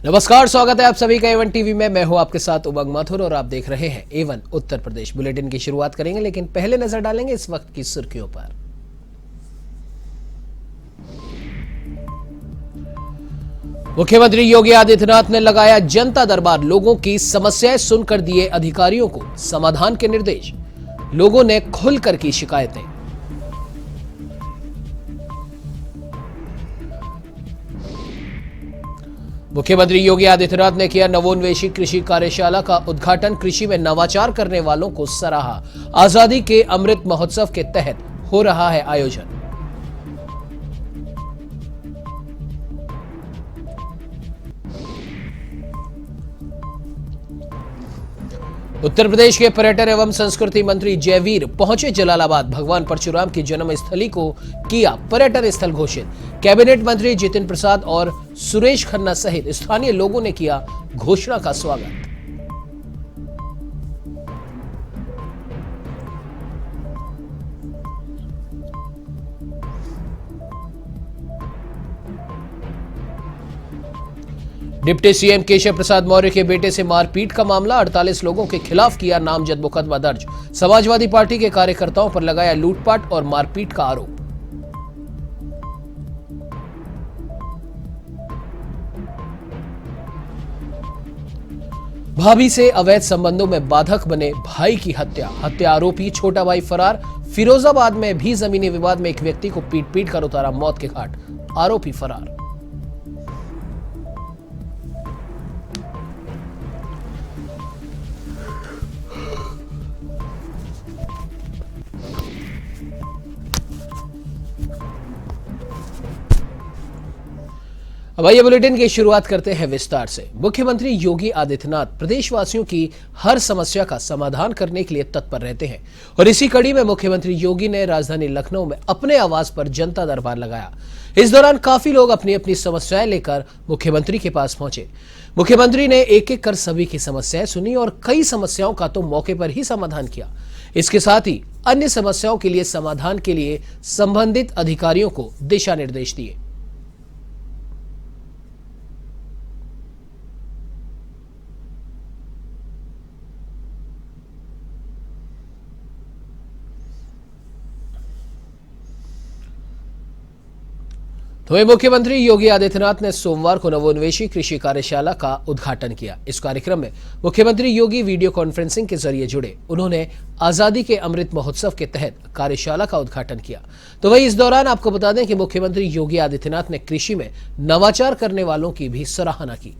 नमस्कार, स्वागत है आप सभी का A1 टीवी में। मैं हूं आपके साथ उमंग माथुर और आप देख रहे हैं A1 उत्तर प्रदेश। बुलेटिन की शुरुआत करेंगे, लेकिन पहले नजर डालेंगे इस वक्त की सुर्खियों पर। मुख्यमंत्री योगी आदित्यनाथ ने लगाया जनता दरबार, लोगों की समस्याएं सुनकर दिए अधिकारियों को समाधान के निर्देश। लोगों ने खुलकर की शिकायतें। मुख्यमंत्री योगी आदित्यनाथ ने किया नवोन्वेषी कृषि कार्यशाला का उद्घाटन। कृषि में नवाचार करने वालों को सराहा। आजादी के अमृत महोत्सव के तहत हो रहा है आयोजन। उत्तर प्रदेश के पर्यटन एवं संस्कृति मंत्री जयवीर पहुंचे जलालाबाद। भगवान परशुराम की जन्मस्थली को किया पर्यटन स्थल घोषित। कैबिनेट मंत्री जितिन प्रसाद और सुरेश खन्ना सहित स्थानीय लोगों ने किया घोषणा का स्वागत। डिप्टी सीएम केशव प्रसाद मौर्य के बेटे से मारपीट का मामला। 48 लोगों के खिलाफ किया नामजद मुकदमा दर्ज। समाजवादी पार्टी के कार्यकर्ताओं पर लगाया लूटपाट और मारपीट का आरोप। भाभी से अवैध संबंधों में बाधक बने भाई की हत्या आरोपी छोटा भाई फरार। फिरोजाबाद में भी जमीनी विवाद में एक व्यक्ति को पीट कर उतारा मौत के घाट, आरोपी फरार। अब आइए बुलेटिन की शुरुआत करते हैं विस्तार से। मुख्यमंत्री योगी आदित्यनाथ प्रदेशवासियों की हर समस्या का समाधान करने के लिए तत्पर रहते हैं और इसी कड़ी में मुख्यमंत्री योगी ने राजधानी लखनऊ में अपने आवास पर जनता दरबार लगाया। इस दौरान काफी लोग अपनी अपनी समस्याएं लेकर मुख्यमंत्री के पास पहुंचे। मुख्यमंत्री ने एक एक कर सभी की समस्याएं सुनी और कई समस्याओं का तो मौके पर ही समाधान किया। इसके साथ ही अन्य समस्याओं के लिए समाधान के लिए संबंधित अधिकारियों को दिशा निर्देश दिए। तो वहीं मुख्यमंत्री योगी आदित्यनाथ ने सोमवार को नवोन्वेषी कृषि कार्यशाला का उद्घाटन किया। इस कार्यक्रम में मुख्यमंत्री योगी वीडियो कॉन्फ्रेंसिंग के जरिए जुड़े। उन्होंने आजादी के अमृत महोत्सव के तहत कार्यशाला का उद्घाटन किया। तो वहीं इस दौरान आपको बता दें कि मुख्यमंत्री योगी आदित्यनाथ ने कृषि में नवाचार करने वालों की भी सराहना की।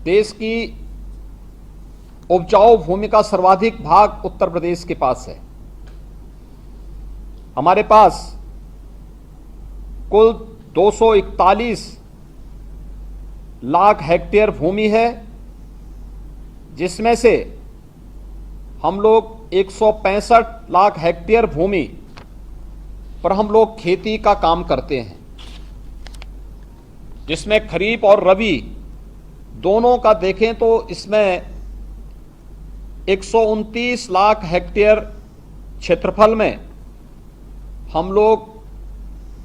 देश की उपजाऊ भूमि का सर्वाधिक भाग उत्तर प्रदेश के पास है। हमारे पास कुल 241 लाख हेक्टेयर भूमि है, जिसमें से हम लोग 165 लाख हेक्टेयर भूमि पर हम लोग खेती का काम करते हैं, जिसमें खरीफ और रबी दोनों का देखें तो इसमें 129 लाख हेक्टेयर क्षेत्रफल में हम लोग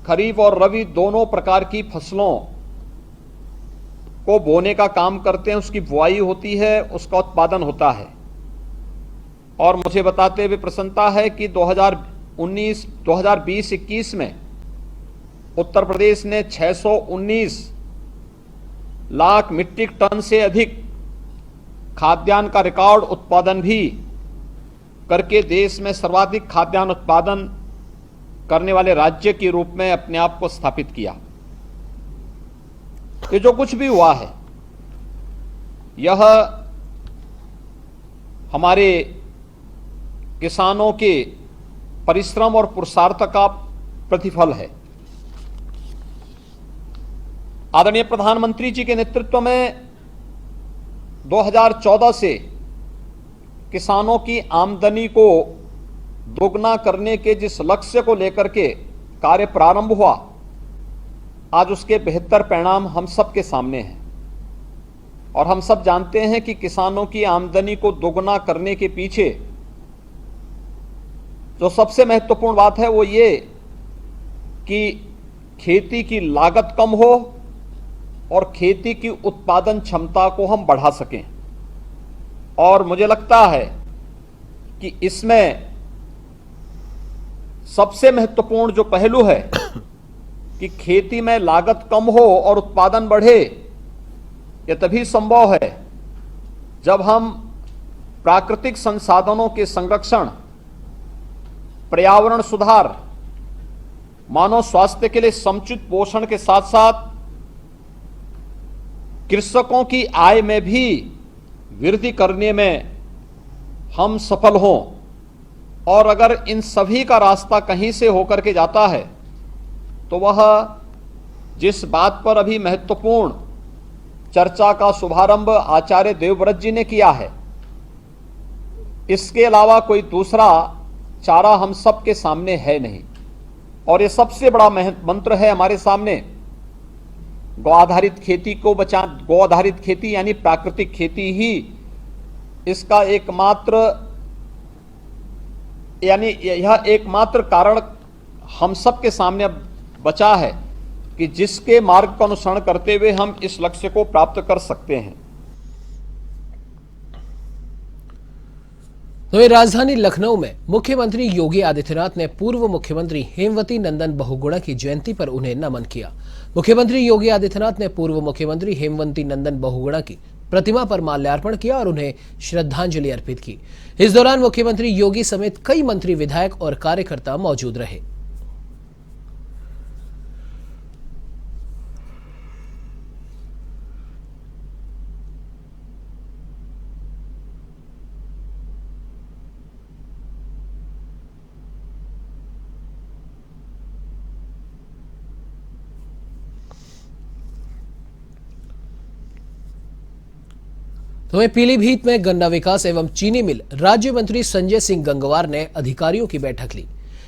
खरीफ और रबी दोनों प्रकार की फसलों को बोने का काम करते हैं। उसकी बुआई होती है, उसका उत्पादन होता है। और मुझे बताते हुए प्रसन्नता है कि 2020-21 में उत्तर प्रदेश ने 619 लाख मीट्रिक टन से अधिक खाद्यान्न का रिकॉर्ड उत्पादन भी करके देश में सर्वाधिक खाद्यान्न उत्पादन करने वाले राज्य के रूप में अपने आप को स्थापित किया। ये जो कुछ भी हुआ है, यह हमारे किसानों के परिश्रम और पुरुषार्थ का प्रतिफल है। आदरणीय प्रधानमंत्री जी के नेतृत्व में 2014 से किसानों की आमदनी को दोगुना करने के जिस लक्ष्य को लेकर के कार्य प्रारंभ हुआ, आज उसके बेहतर परिणाम हम सबके सामने हैं। और हम सब जानते हैं कि किसानों की आमदनी को दोगुना करने के पीछे जो सबसे महत्वपूर्ण बात है वो ये कि खेती की लागत कम हो और खेती की उत्पादन क्षमता को हम बढ़ा सकें। और मुझे लगता है कि इसमें सबसे महत्वपूर्ण जो पहलू है कि खेती में लागत कम हो और उत्पादन बढ़े, यह तभी संभव है जब हम प्राकृतिक संसाधनों के संरक्षण, पर्यावरण सुधार, मानव स्वास्थ्य के लिए समुचित पोषण के साथ साथ कृषकों की आय में भी वृद्धि करने में हम सफल हों। और अगर इन सभी का रास्ता कहीं से होकर के जाता है तो वह जिस बात पर अभी महत्वपूर्ण चर्चा का शुभारंभ आचार्य देवव्रत जी ने किया है, इसके अलावा कोई दूसरा चारा हम सब के सामने है नहीं। और ये सबसे बड़ा मंत्र है हमारे सामने, गौ आधारित खेती को बचा, गौ आधारित खेती यानी प्राकृतिक खेती ही इसका एकमात्र यानी यह एकमात्र कारण हम सब के सामने अब बचा है कि जिसके मार्ग का अनुसरण करते हुए हम इस लक्ष्य को प्राप्त कर सकते हैं। वहीं राजधानी लखनऊ में मुख्यमंत्री योगी आदित्यनाथ ने पूर्व मुख्यमंत्री हेमवती नंदन बहुगुणा की जयंती पर उन्हें नमन किया। मुख्यमंत्री योगी आदित्यनाथ ने पूर्व मुख्यमंत्री हेमवती नंदन बहुगुणा की प्रतिमा पर माल्यार्पण किया और उन्हें श्रद्धांजलि अर्पित की। इस दौरान मुख्यमंत्री योगी समेत कई मंत्री, विधायक और कार्यकर्ता मौजूद रहे। तो वहीं पीलीभीत में गन्ना विकास एवं चीनी मिल राज्य मंत्री संजय सिंह गंगवार ने अधिकारियों की बैठक ली,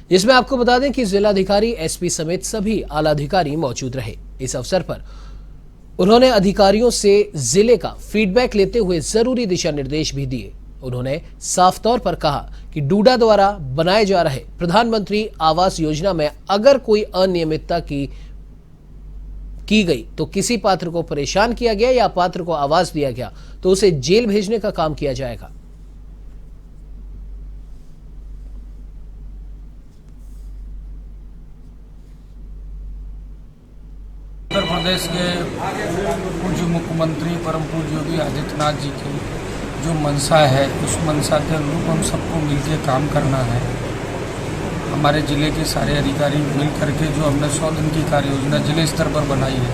जिसमें आपको बता दें कि जिलाधिकारी, एसपी समेत सभी आला अधिकारी मौजूद रहे। इस अवसर पर उन्होंने अधिकारियों से जिले का फीडबैक लेते हुए जरूरी दिशा निर्देश भी दिए। उन्होंने साफ तौर पर कहा कि डूडा द्वारा बनाए जा रहे प्रधानमंत्री आवास योजना में अगर कोई अनियमितता की गई तो किसी पात्र को परेशान किया गया या पात्र को आवाज दिया गया तो उसे जेल भेजने का काम किया जाएगा। उत्तर प्रदेश के पूज्य मुख्यमंत्री परम पूज्य योगी आदित्यनाथ जी की जो मंशा है, उस मंशा के अनुरूप हम सबको मिलकर काम करना है। हमारे ज़िले के सारे अधिकारी मिल करके जो हमने 100 दिन की कार्य योजना जिले स्तर पर बनाई है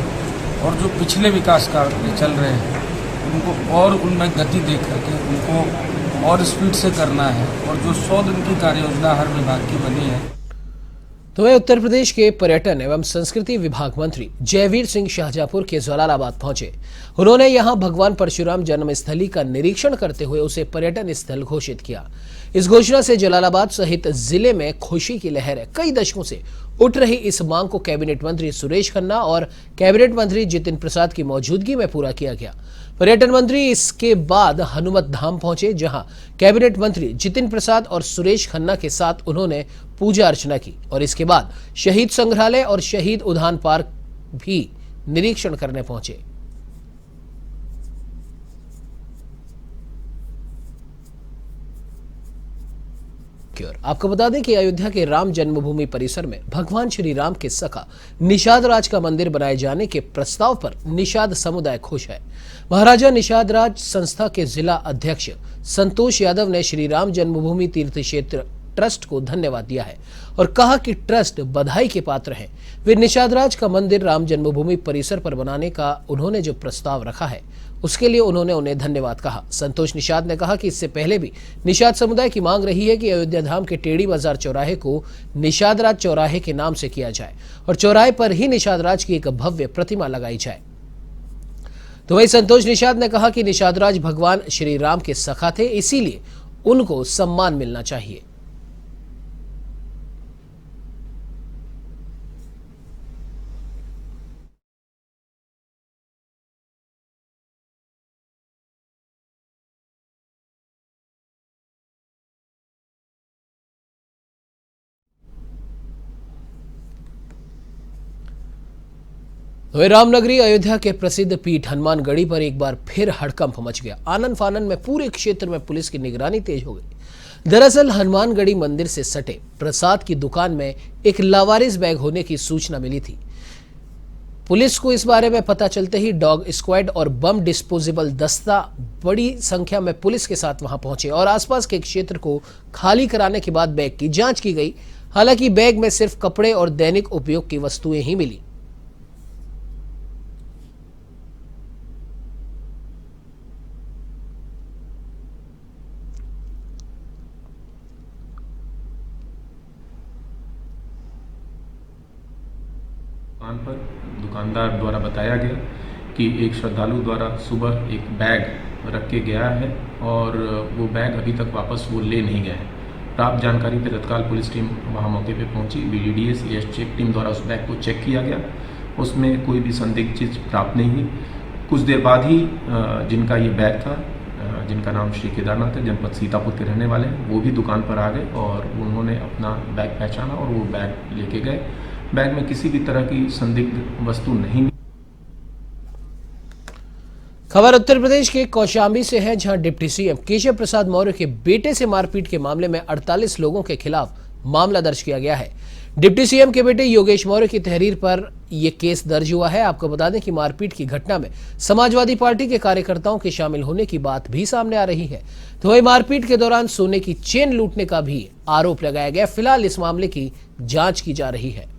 और जो पिछले विकास कार्य चल रहे हैं उनको और उनमें गति दे करके उनको और स्पीड से करना है। और जो 100 दिन की कार्य योजना हर विभाग की बनी है। तो वे उत्तर प्रदेश के पर्यटन एवं संस्कृति विभाग मंत्री जयवीर सिंह शाहजहाँपुर के जलालाबाद पहुंचे। उन्होंने यहां भगवान परशुराम जन्मस्थली का निरीक्षण करते हुए उसे पर्यटन स्थल घोषित किया। इस घोषणा से जलालाबाद सहित जिले में खुशी की लहर है। कई दशकों से उठ रही इस मांग को कैबिनेट मंत्री सुरेश खन्ना और कैबिनेट मंत्री जितिन प्रसाद की मौजूदगी में पूरा किया गया। पर्यटन मंत्री इसके बाद हनुमत धाम पहुंचे, जहां कैबिनेट मंत्री जितिन प्रसाद और सुरेश खन्ना के साथ उन्होंने पूजा अर्चना की और इसके बाद शहीद संग्रहालय और शहीद उद्यान पार्क भी निरीक्षण करने पहुंचे। आपको बता दें कि अयोध्या के राम जन्मभूमि परिसर में भगवान श्री राम के सखा निषाद राज का मंदिर बनाए जाने के प्रस्ताव पर निषाद समुदाय खुश है। महाराजा निषाद राज संस्था के जिला अध्यक्ष संतोष यादव ने श्री राम जन्मभूमि तीर्थ क्षेत्र ट्रस्ट को धन्यवाद दिया है और कहा कि ट्रस्ट बधाई के पात्र हैं। वे निषाद राज का मंदिर राम जन्मभूमि परिसर पर बनाने का उन्होंने जो प्रस्ताव रखा है उसके लिए उन्होंने उन्हें धन्यवाद कहा। संतोष निषाद ने कहा कि इससे पहले भी निषाद समुदाय की मांग रही है कि अयोध्या धाम के टेढ़ी बाजार चौराहे को निषाद राज चौराहे के नाम से किया जाए और चौराहे पर ही निषाद राज की एक भव्य प्रतिमा लगाई जाए। तो वही संतोष निषाद ने कहा कि निषाद राज भगवान श्री राम के सखा थे, इसीलिए उनको सम्मान मिलना चाहिए। वहीं रामनगरी अयोध्या के प्रसिद्ध पीठ हनुमानगढ़ी पर एक बार फिर हड़कंप मच गया। आनन फानन में पूरे क्षेत्र में पुलिस की निगरानी तेज हो गई। दरअसल हनुमानगढ़ी मंदिर से सटे प्रसाद की दुकान में एक लावारिस बैग होने की सूचना मिली थी। पुलिस को इस बारे में पता चलते ही डॉग स्क्वाड और बम डिस्पोजेबल दस्ता बड़ी संख्या में पुलिस के साथ वहां पहुंचे और आसपास के क्षेत्र को खाली कराने के बाद बैग की जांच की गई। हालांकि बैग में सिर्फ कपड़े और दैनिक उपयोग की वस्तुएं ही मिली। दुकान पर दुकानदार द्वारा बताया गया कि एक श्रद्धालु द्वारा सुबह एक बैग रख के गया है और वो बैग अभी तक वापस वो ले नहीं गए हैं। प्राप्त जानकारी पर तत्काल पुलिस टीम वहां मौके पे पहुंची। BDDS चेक टीम द्वारा उस बैग को चेक किया गया, उसमें कोई भी संदिग्ध चीज़ प्राप्त नहीं हुई। कुछ देर बाद ही जिनका ये बैग था, जिनका नाम श्री केदारनाथ है, जनपद सीतापुर के रहने वाले हैं, वो भी दुकान पर आ गए और उन्होंने अपना बैग पहचाना और वो बैग लेके गए। बैग में किसी भी तरह की संदिग्ध वस्तु नहीं। खबर उत्तर प्रदेश के कौशाम्बी से है, जहां डिप्टी सीएम केशव प्रसाद मौर्य के बेटे से मारपीट के मामले में 48 लोगों के खिलाफ मामला दर्ज किया गया है। डिप्टी सीएम के बेटे योगेश मौर्य की तहरीर पर यह केस दर्ज हुआ है। आपको बता दें कि मारपीट की घटना में समाजवादी पार्टी के कार्यकर्ताओं के शामिल होने की बात भी सामने आ रही है। तो वही मारपीट के दौरान सोने की चेन लूटने का भी आरोप लगाया गया। फिलहाल इस मामले की जांच की जा रही है।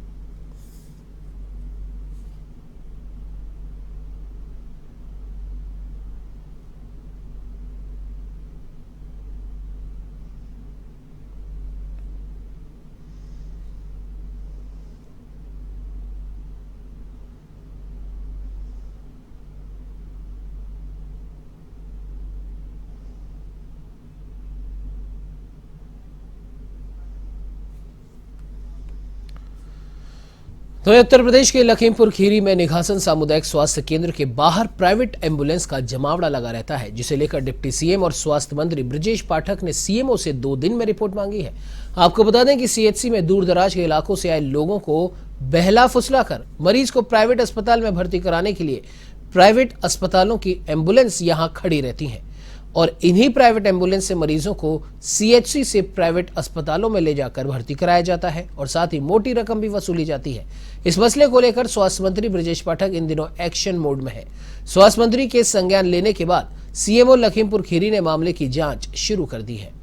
तो उत्तर प्रदेश के लखीमपुर खीरी में निघासन सामुदायिक स्वास्थ्य केंद्र के बाहर प्राइवेट एम्बुलेंस का जमावड़ा लगा रहता है, जिसे लेकर डिप्टी सीएम और स्वास्थ्य मंत्री बृजेश पाठक ने सीएमओ से 2 दिन में रिपोर्ट मांगी है। आपको बता दें कि सीएचसी में दूर दराज के इलाकों से आए लोगों को बहला फुसलाकर मरीज को प्राइवेट अस्पताल में भर्ती कराने के लिए प्राइवेट अस्पतालों की एम्बुलेंस यहां खड़ी रहती है और इन्हीं प्राइवेट एम्बुलेंस से मरीजों को सीएचसी से प्राइवेट अस्पतालों में ले जाकर भर्ती कराया जाता है और साथ ही मोटी रकम भी वसूली जाती है। इस मसले को लेकर स्वास्थ्य मंत्री बृजेश पाठक इन दिनों एक्शन मोड में है। स्वास्थ्य मंत्री के संज्ञान लेने के बाद सीएमओ लखीमपुर खीरी ने मामले की जांच शुरू कर दी है।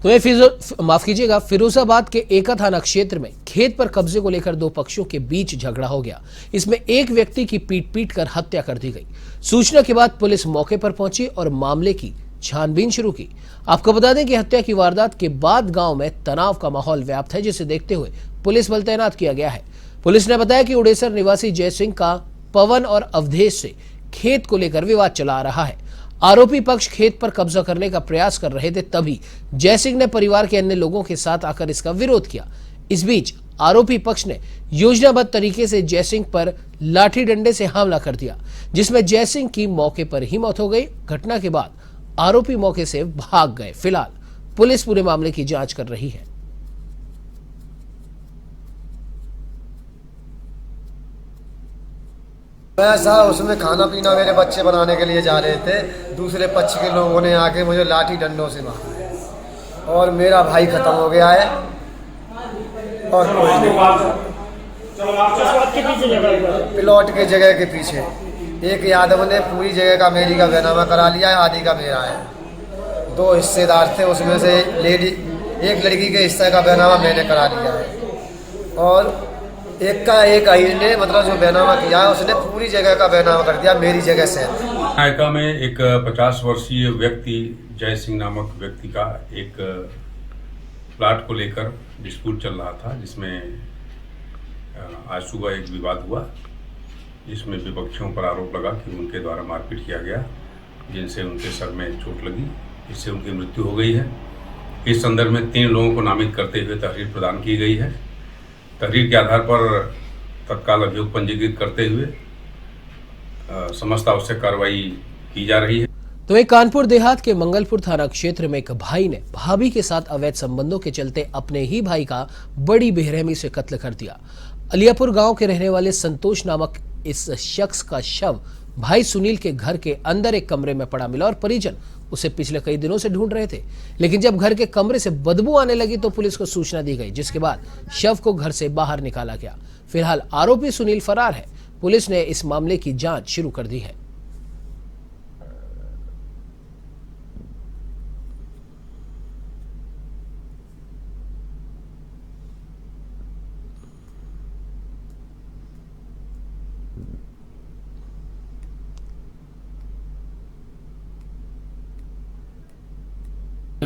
तो ये फिरोजाबाद के एका थाना क्षेत्र में खेत पर कब्जे को लेकर 2 पक्षों के बीच झगड़ा हो गया। इसमें एक व्यक्ति की पीट कर हत्या कर दी गई। सूचना के बाद पुलिस मौके पर पहुंची और मामले की छानबीन शुरू की। आपको बता दें कि हत्या की वारदात के बाद गांव में तनाव का माहौल व्याप्त है, जिसे देखते हुए पुलिस बल तैनात किया गया है। पुलिस ने बताया कि उड़ेसर निवासी जय सिंह का पवन और अवधेश से खेत को लेकर विवाद चला आ रहा है। आरोपी पक्ष खेत पर कब्जा करने का प्रयास कर रहे थे, तभी जय सिंह ने परिवार के अन्य लोगों के साथ आकर इसका विरोध किया। इस बीच आरोपी पक्ष ने योजनाबद्ध तरीके से जय सिंह पर लाठी डंडे से हमला कर दिया, जिसमें जय सिंह की मौके पर ही मौत हो गई। घटना के बाद आरोपी मौके से भाग गए। फिलहाल पुलिस पूरे मामले की जांच कर रही है। ऐसा उसमें खाना पीना मेरे बच्चे बनाने के लिए जा रहे थे, दूसरे पक्ष के लोगों ने आके मुझे लाठी डंडों से मारा और मेरा भाई खत्म हो गया है और कोई नहीं। प्लॉट के जगह के पीछे एक यादव ने पूरी जगह का मेरी का बैनामा करा लिया है, आदि का मेरा है। 2 हिस्सेदार थे, उसमें से एक लड़की के हिस्से का बैनामा मैंने करा लिया है और एक आई ने मतलब जो बैनामा किया है उसने पूरी जगह का बैनामा कर दिया मेरी जगह से। नायका में एक 50 वर्षीय व्यक्ति जय सिंह नामक व्यक्ति का एक प्लाट को लेकर डिस्प्यूट चल रहा था, जिसमें आज सुबह एक विवाद हुआ, जिसमें विपक्षियों पर आरोप लगा कि उनके द्वारा मारपीट किया गया, जिनसे उनके सर में चोट लगी, इससे उनकी मृत्यु हो गई है। इस संदर्भ में 3 लोगों को नामित करते हुए तहरीर प्रदान की गई है। तहरीर के आधार पर तत्काल अभियोग पंजीकृत करते हुए समस्त आवश्यक कार्रवाई की जा रही है। तो वहीं कानपुर देहात के मंगलपुर थाना क्षेत्र में एक भाई ने भाभी के साथ अवैध संबंधों के चलते अपने ही भाई का बड़ी बेरहमी से कत्ल कर दिया। अलियापुर गांव के रहने वाले संतोष नामक इस शख्स का शव भाई सुनील के घर के अंदर एक कमरे में पड़ा मिला और परिजन उसे पिछले कई दिनों से ढूंढ रहे थे, लेकिन जब घर के कमरे से बदबू आने लगी तो पुलिस को सूचना दी गई, जिसके बाद शव को घर से बाहर निकाला गया। फिलहाल आरोपी सुनील फरार है। पुलिस ने इस मामले की जांच शुरू कर दी है।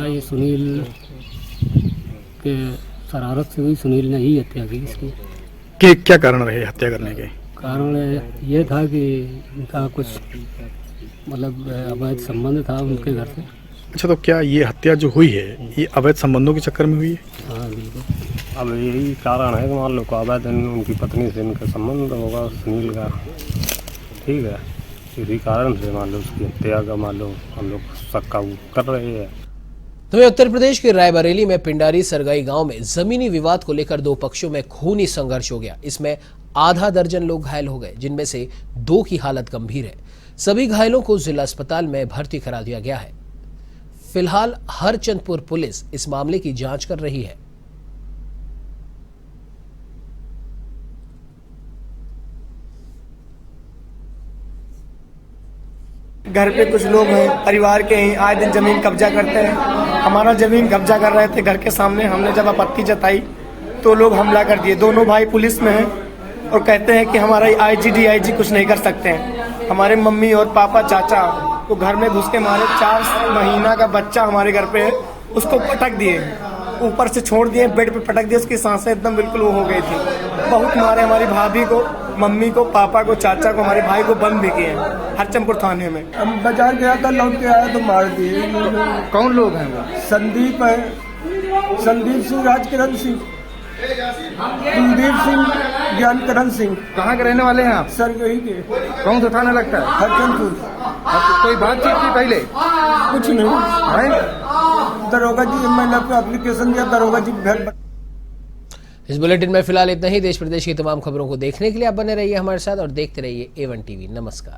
ये सुनील के शरारत से हुई, सुनील ने ही हत्या की इसकी। क्या कारण रहे हत्या करने के? कारण ये था कि इनका कुछ मतलब अवैध संबंध था उनके घर से। अच्छा, तो क्या ये हत्या जो हुई है ये अवैध संबंधों के चक्कर में हुई है? हाँ बिल्कुल। अब यही कारण है कि मान लो अवैध उनकी पत्नी से इनका संबंध होगा सुनील का, ठीक है, इसी कारण से मान लो उसकी हत्या का मान लो हम लोग शक कर रहे हैं। तो उत्तर प्रदेश के रायबरेली में पिंडारी सरगाई गांव में जमीनी विवाद को लेकर दो पक्षों में खूनी संघर्ष हो गया। इसमें आधा दर्जन लोग घायल हो गए, जिनमें से 2 की हालत गंभीर है। सभी घायलों को जिला अस्पताल में भर्ती करा दिया गया है। फिलहाल हरचंदपुर पुलिस इस मामले की जांच कर रही है। घर पे कुछ लोग हैं, परिवार के हैं, आए दिन जमीन कब्जा करते हैं। हमारा जमीन कब्जा कर रहे थे घर के सामने। हमने जब आपत्ति जताई तो लोग हमला कर दिए। दोनों भाई पुलिस में हैं और कहते हैं कि हमारा आईजी डीआईजी कुछ नहीं कर सकते हैं। हमारे मम्मी और पापा चाचा को घर में घुस के मारे। 4 महीना का बच्चा हमारे घर पे है, उसको पटक दिए, ऊपर से छोड़ दिए, बेड पे पटक दिए। उसकी सांसें एकदम बिल्कुल वो हो गई थी। बहुत मारे, हमारी भाभी को, मम्मी को, पापा को, चाचा को, हमारे भाई को बंद भी किए हरचंदपुर थाने में। हम बाजार गया था, लौट के आया तो मार दिए। कौन लोग हैं वो? संदीप है, संदीप सिंह, राजकिरण सिंह, कुलदीप सिंह, ज्ञानकरण सिंह। कहाँ के रहने वाले हैं आप? सर यही के। कौन सा थाना लगता है? हरचंदपुर। कोई बातचीत की पहले? कुछ नहीं है। दरोगा जी, मैंने एप्लीकेशन दिया, दरोगा जी घर। इस बुलेटिन में फिलहाल इतना ही। देश प्रदेश की तमाम खबरों को देखने के लिए आप बने रहिए हमारे साथ और देखते रहिए A1 TV। नमस्कार।